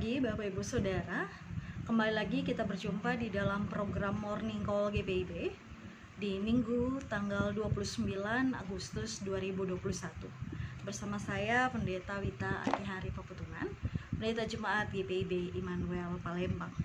pagi Bapak Ibu Saudara. Kembali lagi kita berjumpa di dalam program Morning Call GPIB di Minggu tanggal 29 Agustus 2021. Bersama saya Pendeta Wita Akihari Pepetungan, Pendeta Jemaat GPIB Immanuel Palembang.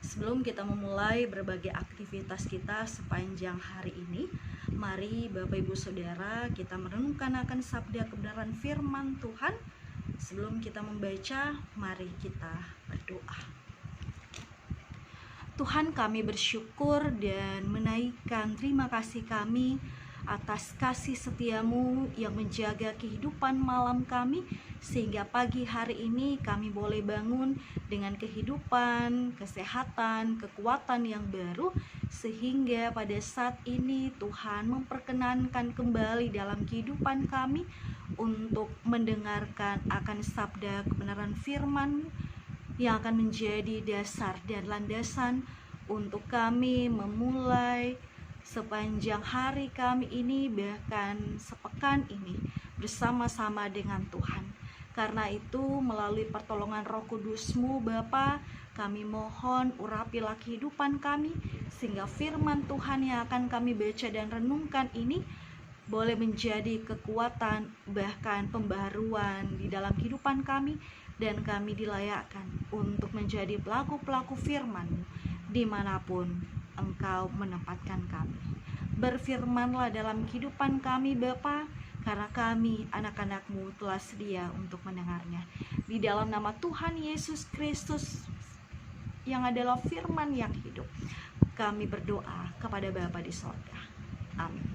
Sebelum kita memulai berbagai aktivitas kita sepanjang hari ini, mari Bapak Ibu Saudara kita merenungkan akan sabda kebenaran firman Tuhan. Sebelum kita membaca, mari kita berdoa. Tuhan, kami bersyukur dan menaikkan terima kasih kami atas kasih setiamu yang menjaga kehidupan malam kami, sehingga pagi hari ini kami boleh bangun dengan kehidupan, kesehatan, kekuatan yang baru, sehingga pada saat ini Tuhan memperkenankan kembali dalam kehidupan kami untuk mendengarkan akan sabda kebenaran firman yang akan menjadi dasar dan landasan untuk kami memulai sepanjang hari kami ini, bahkan sepekan ini bersama-sama dengan Tuhan. Karena itu melalui pertolongan Roh Kudus-Mu Bapa, kami mohon urapilah kehidupan kami, sehingga firman Tuhan yang akan kami baca dan renungkan ini boleh menjadi kekuatan, bahkan pembaharuan di dalam kehidupan kami, dan kami dilayakkan untuk menjadi pelaku-pelaku firman-Mu dimanapun Engkau menempatkan kami. Berfirmanlah dalam kehidupan kami Bapa, karena kami anak-anak-Mu telah sedia untuk mendengarnya. Di dalam nama Tuhan Yesus Kristus yang adalah firman yang hidup, kami berdoa kepada Bapa di sorga. Amin.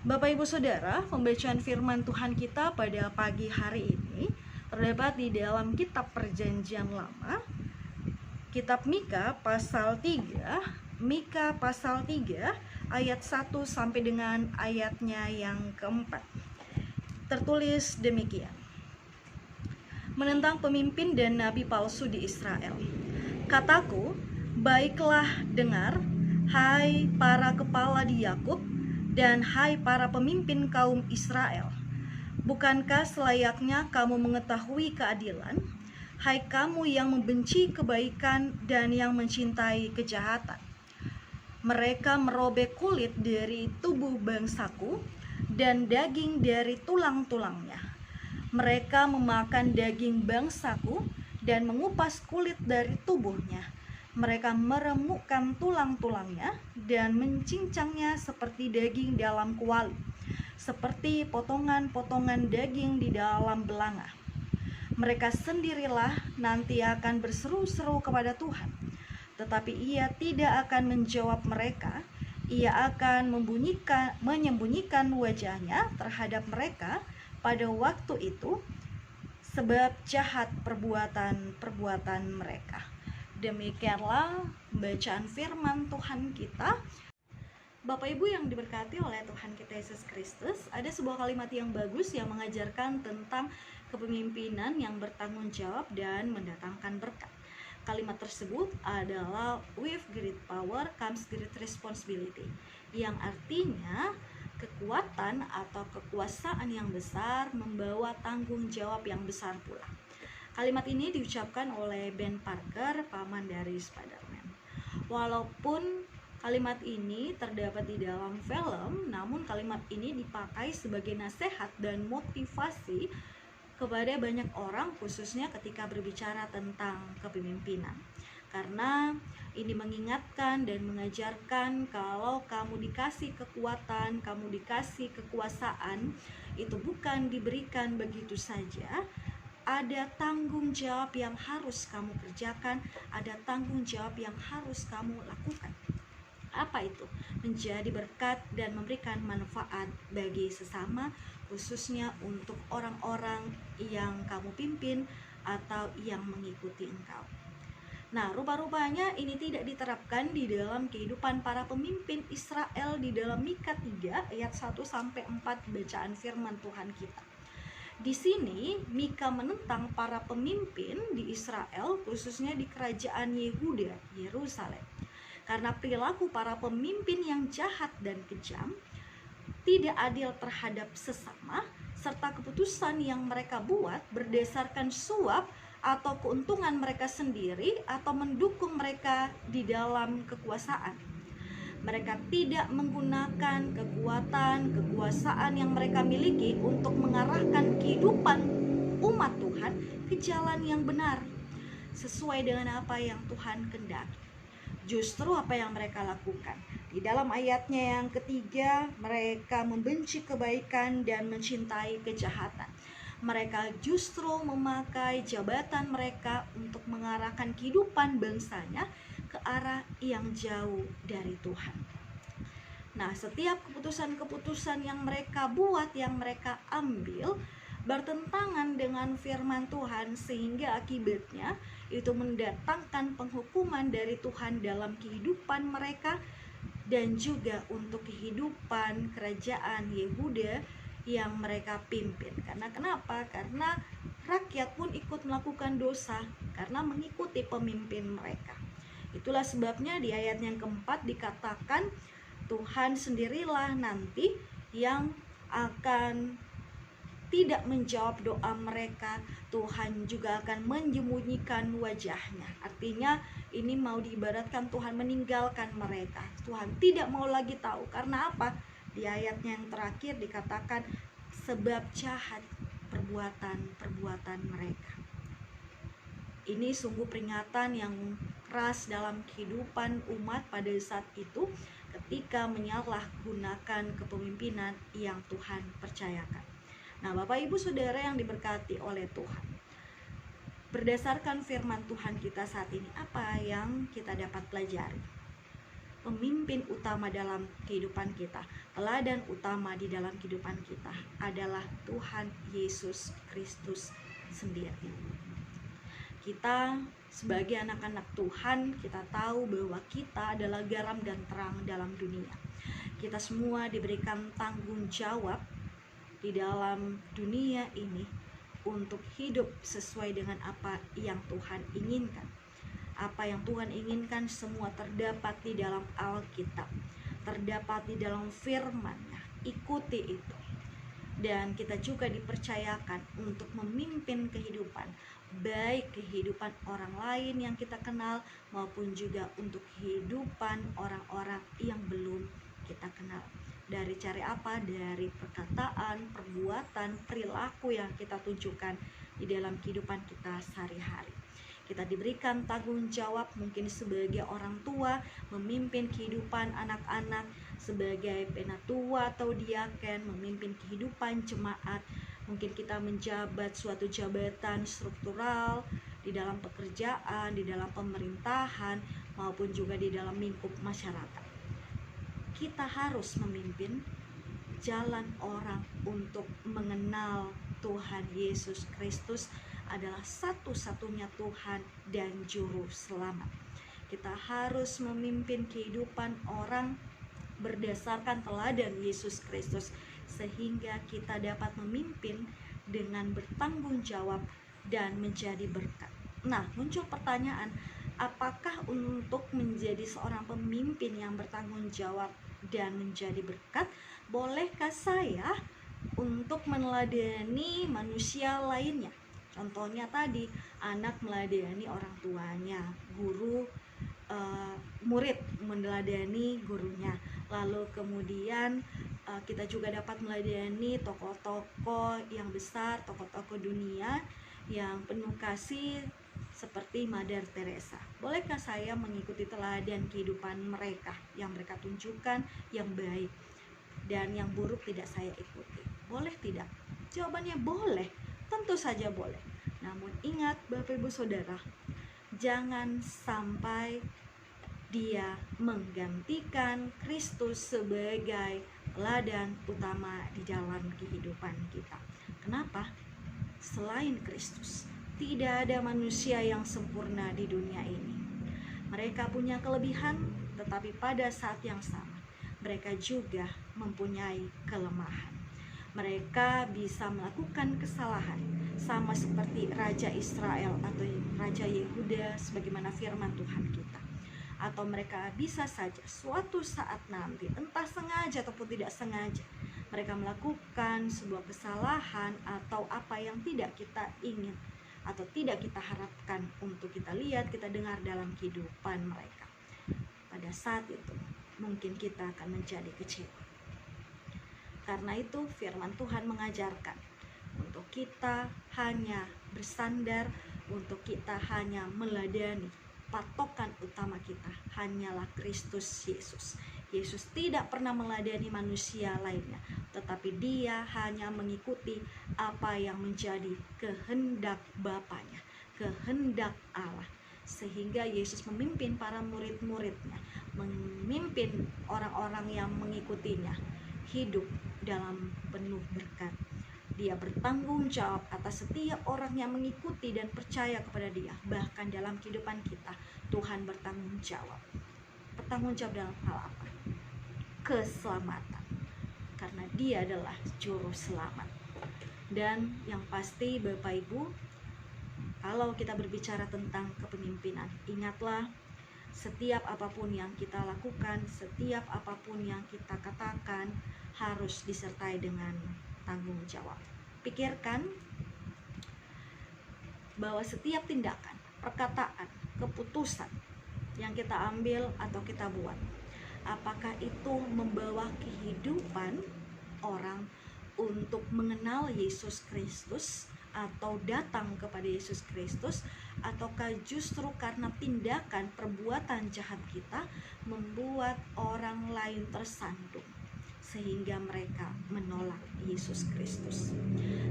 Bapak Ibu Saudara, pembacaan firman Tuhan kita pada pagi hari ini terdapat di dalam kitab Perjanjian Lama, kitab Mika pasal 3, Mika pasal 3 ayat 1 sampai dengan ayatnya yang keempat. Tertulis demikian: menentang pemimpin dan nabi palsu di Israel. Kataku, baiklah dengar, hai para kepala di Yakub, dan hai para pemimpin kaum Israel. Bukankah selayaknya kamu mengetahui keadilan, hai kamu yang membenci kebaikan dan yang mencintai kejahatan? Mereka merobek kulit dari tubuh bangsaku dan daging dari tulang-tulangnya. Mereka memakan daging bangsaku dan mengupas kulit dari tubuhnya. Mereka meremukkan tulang-tulangnya dan mencincangnya seperti daging dalam kuali, seperti potongan-potongan daging di dalam belanga. Mereka sendirilah nanti akan berseru-seru kepada Tuhan, tetapi Ia tidak akan menjawab mereka. Ia akan menyembunyikan wajahnya terhadap mereka pada waktu itu, sebab jahat perbuatan-perbuatan mereka. Demikianlah bacaan firman Tuhan kita. Bapak Ibu yang diberkati oleh Tuhan kita Yesus Kristus, ada sebuah kalimat yang bagus yang mengajarkan tentang kepemimpinan yang bertanggung jawab dan mendatangkan berkat. Kalimat tersebut adalah with great power comes great responsibility, yang artinya kekuatan atau kekuasaan yang besar membawa tanggung jawab yang besar pula. Kalimat ini diucapkan oleh Ben Parker, paman dari Spider-Man. Walaupun kalimat ini terdapat di dalam film, namun kalimat ini dipakai sebagai nasihat dan motivasi kepada banyak orang, khususnya ketika berbicara tentang kepemimpinan. Karena ini mengingatkan dan mengajarkan kalau kamu dikasih kekuatan, kamu dikasih kekuasaan, itu bukan diberikan begitu saja. Ada tanggung jawab yang harus kamu kerjakan, ada tanggung jawab yang harus kamu lakukan. Apa itu? Menjadi berkat dan memberikan manfaat bagi sesama, khususnya untuk orang-orang yang kamu pimpin atau yang mengikuti engkau. Nah, rupa-rupanya ini tidak diterapkan di dalam kehidupan para pemimpin Israel di dalam Mika 3 ayat 1 sampai 4 bacaan firman Tuhan kita. Di sini Mika menentang para pemimpin di Israel, khususnya di kerajaan Yehuda, Yerusalem. Karena perilaku para pemimpin yang jahat dan kejam, tidak adil terhadap sesama, serta keputusan yang mereka buat berdasarkan suap atau keuntungan mereka sendiri atau mendukung mereka di dalam kekuasaan. Mereka tidak menggunakan kekuasaan yang mereka miliki untuk mengarahkan kehidupan umat Tuhan ke jalan yang benar, sesuai dengan apa yang Tuhan kehendaki. Justru apa yang mereka lakukan. Di dalam ayatnya yang ketiga, mereka membenci kebaikan dan mencintai kejahatan. Mereka justru memakai jabatan mereka untuk mengarahkan kehidupan bangsanya ke arah yang jauh dari Tuhan. Nah, setiap keputusan-keputusan yang mereka buat, yang mereka ambil, bertentangan dengan firman Tuhan, sehingga akibatnya itu mendatangkan penghukuman dari Tuhan dalam kehidupan mereka dan juga untuk kehidupan kerajaan Yehuda yang mereka pimpin. Karena kenapa? Karena rakyat pun ikut melakukan dosa karena mengikuti pemimpin mereka. Itulah sebabnya di ayat yang keempat dikatakan Tuhan sendirilah nanti yang akan tidak menjawab doa mereka. Tuhan juga akan menyembunyikan wajahnya. Artinya ini mau diibaratkan Tuhan meninggalkan mereka. Tuhan tidak mau lagi tahu. Karena apa? Di ayatnya yang terakhir dikatakan sebab jahat perbuatan-perbuatan mereka. Ini sungguh peringatan yang keras dalam kehidupan umat pada saat itu ketika menyalahgunakan kepemimpinan yang Tuhan percayakan. Nah, Bapak Ibu Saudara yang diberkati oleh Tuhan, berdasarkan firman Tuhan kita saat ini, apa yang kita dapat pelajari? Pemimpin utama dalam kehidupan kita, teladan utama di dalam kehidupan kita adalah Tuhan Yesus Kristus sendiri. Kita sebagai anak-anak Tuhan, kita tahu bahwa kita adalah garam dan terang dalam dunia. Kita semua diberikan tanggung jawab di dalam dunia ini untuk hidup sesuai dengan apa yang Tuhan inginkan. Apa yang Tuhan inginkan semua terdapat di dalam Alkitab, terdapat di dalam firman-Nya. Ikuti itu. Dan kita juga dipercayakan untuk memimpin kehidupan, baik kehidupan orang lain yang kita kenal maupun juga untuk kehidupan orang-orang yang belum kita kenal. Dari cara apa? Dari perkataan, perbuatan, perilaku yang kita tunjukkan di dalam kehidupan kita sehari-hari. Kita diberikan tanggung jawab mungkin sebagai orang tua memimpin kehidupan anak-anak, sebagai penatua atau diaken memimpin kehidupan jemaat. Mungkin kita menjabat suatu jabatan struktural di dalam pekerjaan, di dalam pemerintahan maupun juga di dalam lingkup masyarakat. Kita harus memimpin jalan orang untuk mengenal Tuhan Yesus Kristus adalah satu-satunya Tuhan dan Juru Selamat. Kita harus memimpin kehidupan orang berdasarkan teladan Yesus Kristus, sehingga kita dapat memimpin dengan bertanggung jawab dan menjadi berkat. Nah, muncul pertanyaan, apakah untuk menjadi seorang pemimpin yang bertanggung jawab dan menjadi berkat, bolehkah saya untuk meneladani manusia lainnya? Contohnya tadi, anak meladani orang tuanya, guru murid meneladani gurunya. Lalu kemudian kita juga dapat meladani tokoh-tokoh yang besar, tokoh-tokoh dunia yang penuh kasih seperti Mother Teresa. Bolehkah saya mengikuti teladan kehidupan mereka yang mereka tunjukkan yang baik dan yang buruk tidak saya ikuti? Boleh tidak? Jawabannya boleh. Tentu saja boleh. Namun ingat Bapak Ibu Saudara, jangan sampai dia menggantikan Kristus sebagai teladan utama di dalam kehidupan kita. Kenapa? Selain Kristus, tidak ada manusia yang sempurna di dunia ini. Mereka punya kelebihan, tetapi pada saat yang sama, mereka juga mempunyai kelemahan. Mereka bisa melakukan kesalahan sama seperti Raja Israel atau Raja Yehuda sebagaimana firman Tuhan kita. Atau mereka bisa saja suatu saat nanti, entah sengaja ataupun tidak sengaja, mereka melakukan sebuah kesalahan atau apa yang tidak kita ingin. atau tidak kita harapkan untuk kita lihat, kita dengar dalam kehidupan mereka. Pada saat itu mungkin kita akan menjadi kecewa. Karena itu firman Tuhan mengajarkan untuk kita hanya bersandar, untuk kita hanya meladani. Patokan utama kita hanyalah Kristus Yesus. Yesus tidak pernah meladani manusia lainnya, tetapi dia hanya mengikuti apa yang menjadi kehendak Bapanya, kehendak Allah. Sehingga Yesus memimpin para murid-muridnya, memimpin orang-orang yang mengikutinya hidup dalam penuh berkat. Dia bertanggung jawab atas setiap orang yang mengikuti dan percaya kepada dia. Bahkan dalam kehidupan kita, Tuhan bertanggung jawab. Bertanggung jawab dalam hal apa? Keselamatan. Karena dia adalah juru selamat. Dan yang pasti Bapak Ibu, kalau kita berbicara tentang kepemimpinan, ingatlah setiap apapun yang kita lakukan, setiap apapun yang kita katakan harus disertai dengan tanggung jawab. Pikirkan bahwa setiap tindakan, perkataan, keputusan yang kita ambil atau kita buat, apakah itu membawa kehidupan orang untuk mengenal Yesus Kristus atau datang kepada Yesus Kristus, ataukah justru karena tindakan perbuatan jahat kita membuat orang lain tersandung sehingga mereka menolak Yesus Kristus.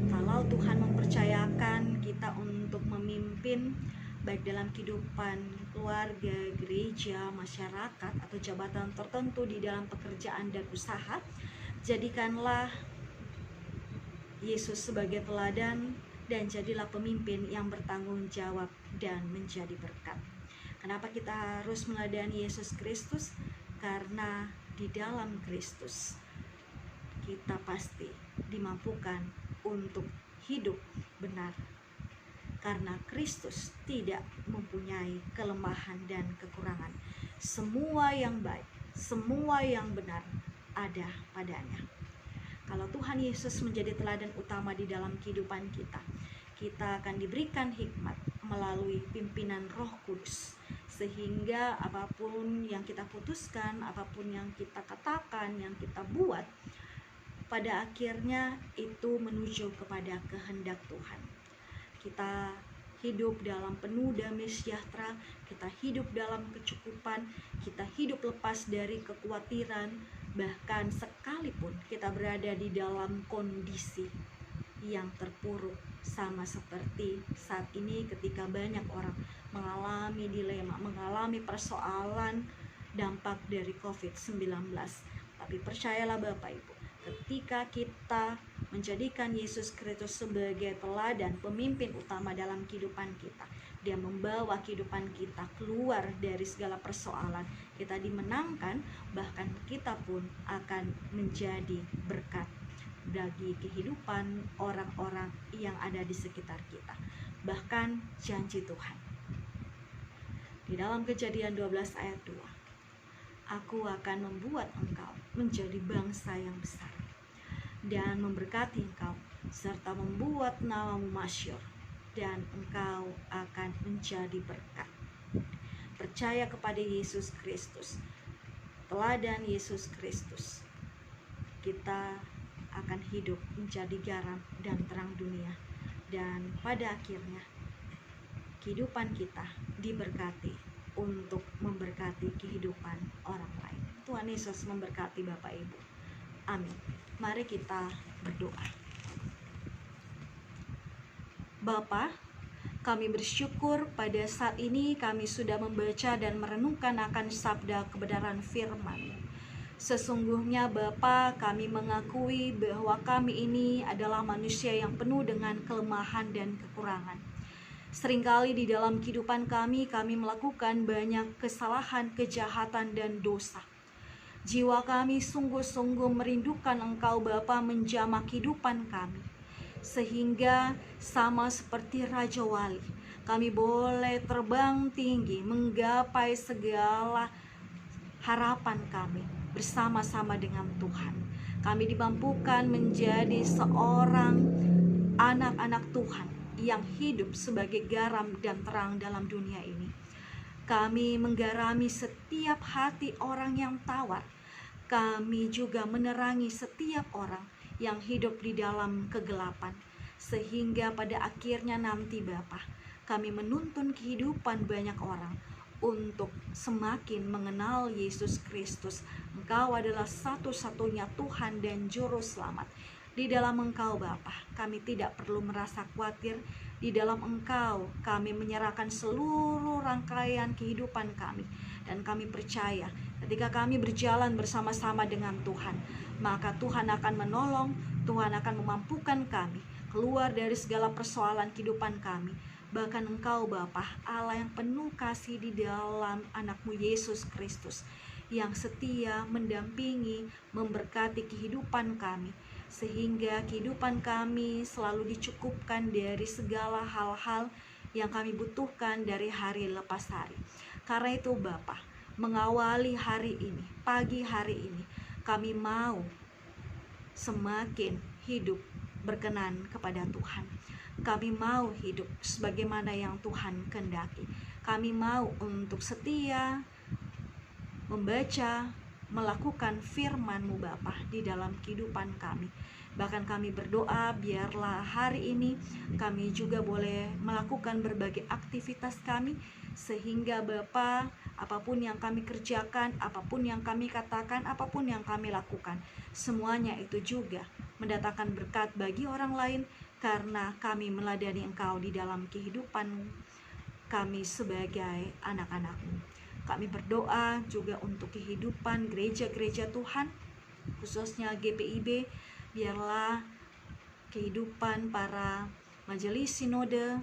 Kalau Tuhan mempercayakan kita untuk memimpin baik dalam kehidupan keluarga, gereja, masyarakat, atau jabatan tertentu di dalam pekerjaan dan usaha, jadikanlah Yesus sebagai teladan dan jadilah pemimpin yang bertanggung jawab dan menjadi berkat. Kenapa kita harus meladani Yesus Kristus? Karena di dalam Kristus kita pasti dimampukan untuk hidup benar. Karena Kristus tidak mempunyai kelemahan dan kekurangan. Semua yang baik, semua yang benar ada padanya. Kalau Tuhan Yesus menjadi teladan utama di dalam kehidupan kita, kita akan diberikan hikmat melalui pimpinan Roh Kudus. Sehingga apapun yang kita putuskan, apapun yang kita katakan, yang kita buat, pada akhirnya itu menuju kepada kehendak Tuhan. Kita hidup dalam penuh damai sejahtera, kita hidup dalam kecukupan, kita hidup lepas dari kekhawatiran, bahkan sekalipun kita berada di dalam kondisi yang terpuruk, sama seperti saat ini ketika banyak orang mengalami dilema, mengalami persoalan dampak dari COVID-19. Tapi percayalah Bapak Ibu, ketika kita menjadikan Yesus Kristus sebagai teladan pemimpin utama dalam kehidupan kita, dia membawa kehidupan kita keluar dari segala persoalan, kita dimenangkan, bahkan kita pun akan menjadi berkat bagi kehidupan orang-orang yang ada di sekitar kita. Bahkan janji Tuhan di dalam Kejadian 12 ayat 2, Aku akan membuat engkau menjadi bangsa yang besar dan memberkati engkau, serta membuat namamu masyhur, dan engkau akan menjadi berkat. Percaya kepada Yesus Kristus, teladan Yesus Kristus, kita akan hidup menjadi garam dan terang dunia, dan pada akhirnya kehidupan kita diberkati untuk memberkati kehidupan orang lain. Tuhan Yesus memberkati Bapak Ibu. Amin. Mari kita berdoa. Bapa, kami bersyukur pada saat ini kami sudah membaca dan merenungkan akan sabda kebenaran firman. Sesungguhnya Bapa, kami mengakui bahwa kami ini adalah manusia yang penuh dengan kelemahan dan kekurangan. Seringkali di dalam kehidupan kami melakukan banyak kesalahan, kejahatan, dan dosa. Jiwa kami sungguh-sungguh merindukan Engkau Bapa menjamah kehidupan kami. Sehingga sama seperti Raja Wali, kami boleh terbang tinggi, menggapai segala harapan kami bersama-sama dengan Tuhan. Kami dimampukan menjadi seorang anak-anak Tuhan yang hidup sebagai garam dan terang dalam dunia ini. Kami menggarami setiap hati orang yang tawar. Kami juga menerangi setiap orang yang hidup di dalam kegelapan. Sehingga pada akhirnya nanti Bapa, kami menuntun kehidupan banyak orang untuk semakin mengenal Yesus Kristus. Engkau adalah satu-satunya Tuhan dan Juru Selamat. Di dalam Engkau Bapa, kami tidak perlu merasa khawatir. Di dalam Engkau kami menyerahkan seluruh rangkaian kehidupan kami. Dan kami percaya ketika kami berjalan bersama-sama dengan Tuhan, maka Tuhan akan menolong, Tuhan akan memampukan kami keluar dari segala persoalan kehidupan kami. Bahkan Engkau Bapa, Allah yang penuh kasih di dalam anakmu Yesus Kristus, yang setia mendampingi, memberkati kehidupan kami, sehingga kehidupan kami selalu dicukupkan dari segala hal-hal yang kami butuhkan dari hari lepas hari. Karena itu Bapa, mengawali hari ini, pagi hari ini, kami mau semakin hidup berkenan kepada Tuhan. Kami mau hidup sebagaimana yang Tuhan kehendaki. Kami mau untuk setia membaca, melakukan firman-Mu Bapa di dalam kehidupan kami. Bahkan kami berdoa biarlah hari ini kami juga boleh melakukan berbagai aktivitas kami, sehingga Bapa, apapun yang kami kerjakan, apapun yang kami katakan, apapun yang kami lakukan, semuanya itu juga mendatangkan berkat bagi orang lain, karena kami meladani Engkau di dalam kehidupan kami sebagai anak-anak-Mu. Kami berdoa juga untuk kehidupan gereja-gereja Tuhan, khususnya GPIB. Biarlah kehidupan para majelis sinode,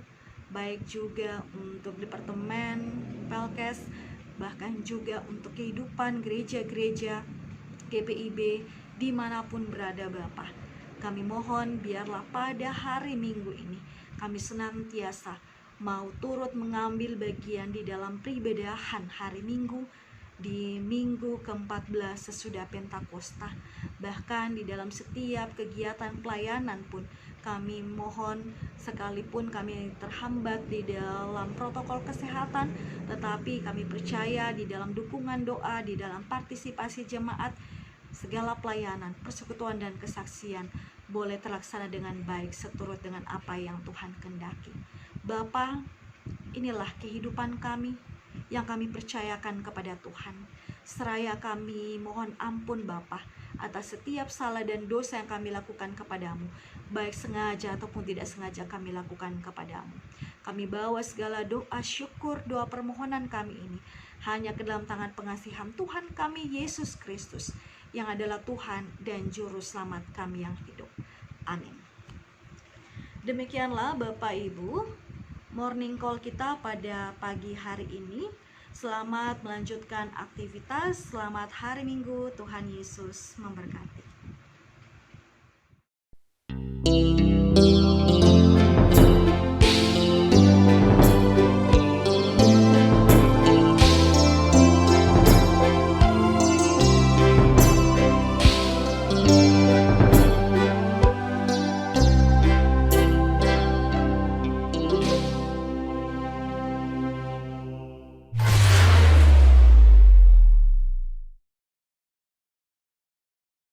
baik juga untuk departemen Pelkes, bahkan juga untuk kehidupan gereja-gereja GPIB dimanapun berada Bapa. Kami mohon biarlah pada hari Minggu ini kami senantiasa mau turut mengambil bagian di dalam peribadahan hari Minggu, di minggu ke-14 sesudah Pentakosta. Bahkan di dalam setiap kegiatan pelayanan pun kami mohon, sekalipun kami terhambat di dalam protokol kesehatan, tetapi kami percaya di dalam dukungan doa, di dalam partisipasi jemaat, segala pelayanan, persekutuan dan kesaksian boleh terlaksana dengan baik seturut dengan apa yang Tuhan kehendaki. Bapa, inilah kehidupan kami yang kami percayakan kepada Tuhan. Seraya kami mohon ampun Bapa atas setiap salah dan dosa yang kami lakukan kepadamu, baik sengaja ataupun tidak sengaja kami lakukan kepadamu. Kami bawa segala doa syukur, doa permohonan kami ini hanya ke dalam tangan pengasihan Tuhan kami Yesus Kristus, yang adalah Tuhan dan Juru Selamat kami yang hidup. Amin. Demikianlah Bapak Ibu, morning call kita pada pagi hari ini. Selamat melanjutkan aktivitas, selamat hari Minggu, Tuhan Yesus memberkati.